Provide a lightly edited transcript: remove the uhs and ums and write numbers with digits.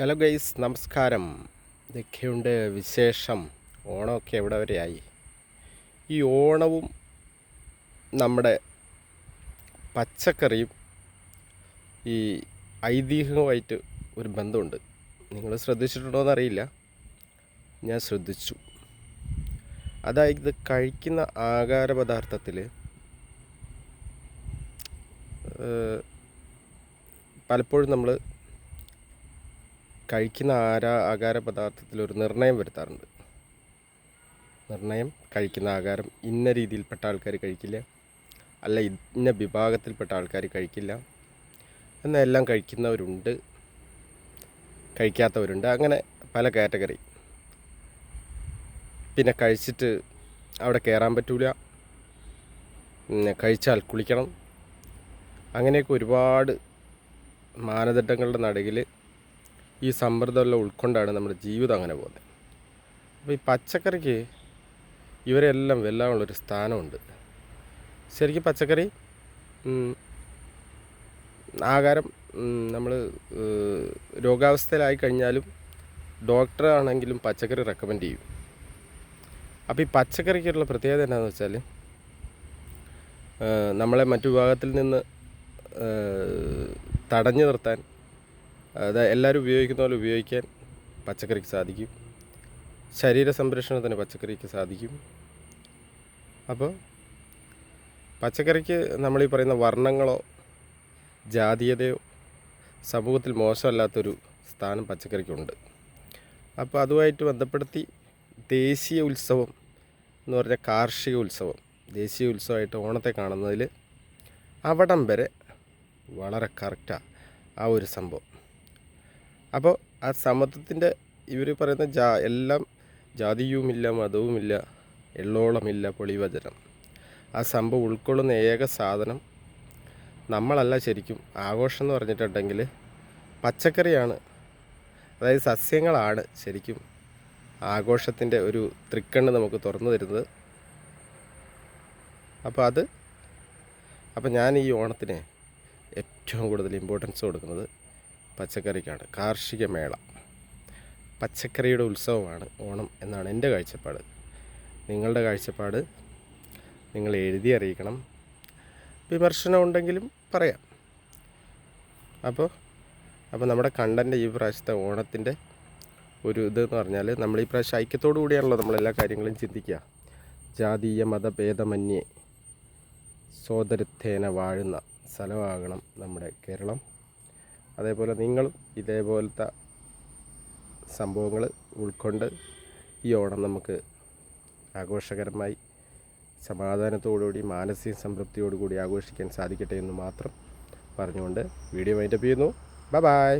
Hello guys, നമസ്കാരം. ഇതൊക്കെയുണ്ട് വിശേഷം. ഓണമൊക്കെ എവിടെ വരെയായി? ഈ ഓണവും നമ്മുടെ പച്ചക്കറിയും ഈ ഐതിഹ്യവുമായിട്ട് ഒരു ബന്ധമുണ്ട്. നിങ്ങൾ ശ്രദ്ധിച്ചിട്ടുണ്ടോ എന്നറിയില്ല, ഞാൻ ശ്രദ്ധിച്ചു. അതായത് കഴിക്കുന്ന ആഹാര പദാർത്ഥത്തിൽ പലപ്പോഴും നമ്മൾ കഴിക്കുന്ന ആഹാര പദാർത്ഥത്തിൽ ഒരു നിർണയം വരുത്താറുണ്ട്. കഴിക്കുന്ന ആഹാരം ഇന്ന രീതിയിൽപ്പെട്ട ആൾക്കാർ കഴിക്കില്ല, അല്ല ഇന്ന വിഭാഗത്തിൽപ്പെട്ട ആൾക്കാർ കഴിക്കില്ല എന്നെല്ലാം കഴിക്കുന്നവരുണ്ട്, കഴിക്കാത്തവരുണ്ട്. അങ്ങനെ പല കാറ്റഗറി. പിന്നെ കഴിച്ചിട്ട് അവിടെ കയറാൻ പറ്റില്ല, കഴിച്ചാൽ കുളിക്കണം, അങ്ങനെയൊക്കെ ഒരുപാട് മാനദണ്ഡങ്ങളുടെ നടുവിൽ ഈ സമ്മർദ്ദമെല്ലാം ഉൾക്കൊണ്ടാണ് നമ്മുടെ ജീവിതം അങ്ങനെ പോകുന്നത്. അപ്പോൾ ഈ പച്ചക്കറിക്ക് ഇവരെല്ലാം വെല്ലാനുള്ളൊരു സ്ഥാനമുണ്ട്. ശരിക്കും പച്ചക്കറി ആഹാരം നമ്മൾ രോഗാവസ്ഥയിലായി കഴിഞ്ഞാലും ഡോക്ടറാണെങ്കിലും പച്ചക്കറി റെക്കമെൻഡ് ചെയ്യും. അപ്പോൾ ഈ പച്ചക്കറിക്കുള്ള പ്രത്യേകത എന്താണെന്ന് വെച്ചാൽ, നമ്മളെ മറ്റു വിഭാഗത്തിൽ നിന്ന് തടഞ്ഞു നിർത്താൻ, അതായത് എല്ലാവരും ഉപയോഗിക്കുന്ന പോലെ ഉപയോഗിക്കാൻ പച്ചക്കറിക്ക് സാധിക്കും. ശരീര സംരക്ഷണത്തിന് പച്ചക്കറിക്ക് സാധിക്കും. അപ്പോൾ പച്ചക്കറിക്ക് നമ്മളീ പറയുന്ന വർണ്ണങ്ങളോ ജാതീയതയോ സമൂഹത്തിൽ മോശമല്ലാത്തൊരു സ്ഥാനം പച്ചക്കറിക്കുണ്ട്. അപ്പോൾ അതുമായിട്ട് ബന്ധപ്പെടുത്തി ദേശീയ ഉത്സവം എന്ന് പറഞ്ഞാൽ കാർഷിക ഉത്സവം, ദേശീയ ഉത്സവമായിട്ട് ഓണത്തെ കാണുന്നതിൽ അവിടം വരെ വളരെ കറക്റ്റാണ് ആ ഒരു സംഭവം. അപ്പോൾ ആ സമത്വത്തിൻ്റെ ഇവർ പറയുന്ന എല്ലാം ജാതിയുമില്ല, മതവുമില്ല, എള്ളോളമില്ല, പൊളിവചനം, ആ സംഭവം ഉൾക്കൊള്ളുന്ന ഏക സാധനം നമ്മളല്ല. ശരിക്കും ആഘോഷം എന്ന് പറഞ്ഞിട്ടുണ്ടെങ്കിൽ പച്ചക്കറിയാണ്, അതായത് സസ്യങ്ങളാണ് ശരിക്കും ആഘോഷത്തിൻ്റെ ഒരു തൃക്കണ്ണ് നമുക്ക് തുറന്നു തരുന്നത്. അപ്പോൾ ഞാൻ ഈ ഓണത്തിന് ഏറ്റവും കൂടുതൽ ഇമ്പോർട്ടൻസ് കൊടുക്കുന്നത് പച്ചക്കറിക്കാണ്. കാർഷിക മേള, പച്ചക്കറിയുടെ ഉത്സവമാണ് ഓണം എന്നാണ് എൻ്റെ കാഴ്ചപ്പാട്. നിങ്ങളുടെ കാഴ്ചപ്പാട് നിങ്ങൾ എഴുതി അറിയിക്കണം. വിമർശനം ഉണ്ടെങ്കിലും പറയാം. അപ്പോൾ നമ്മുടെ കണ്ടൻ്റ് ഈ പ്രാവശ്യത്തെ ഓണത്തിൻ്റെ ഒരു ഇതെന്ന് പറഞ്ഞാൽ, നമ്മൾ ഈ പ്രാവശ്യം ഐക്യത്തോടു കൂടിയാണല്ലോ നമ്മളെല്ലാ കാര്യങ്ങളും ചിന്തിക്കുക. ജാതീയ മതഭേദമന്യേ സോദരത്തേന വാഴുന്ന സ്ഥലമാകണം നമ്മുടെ കേരളം. അതേപോലെ നിങ്ങളും ഇതേപോലത്തെ സംഭവങ്ങൾ ഉൾക്കൊണ്ട് ഈ ഓണം നമുക്ക് ആഘോഷകരമായി സമാധാനത്തോടുകൂടി മാനസിക സംതൃപ്തിയോടുകൂടി ആഘോഷിക്കാൻ സാധിക്കട്ടെ എന്ന് മാത്രം പറഞ്ഞുകൊണ്ട് വീഡിയോ വൈൻഡപ്പ് ചെയ്യുന്നു. ബൈ.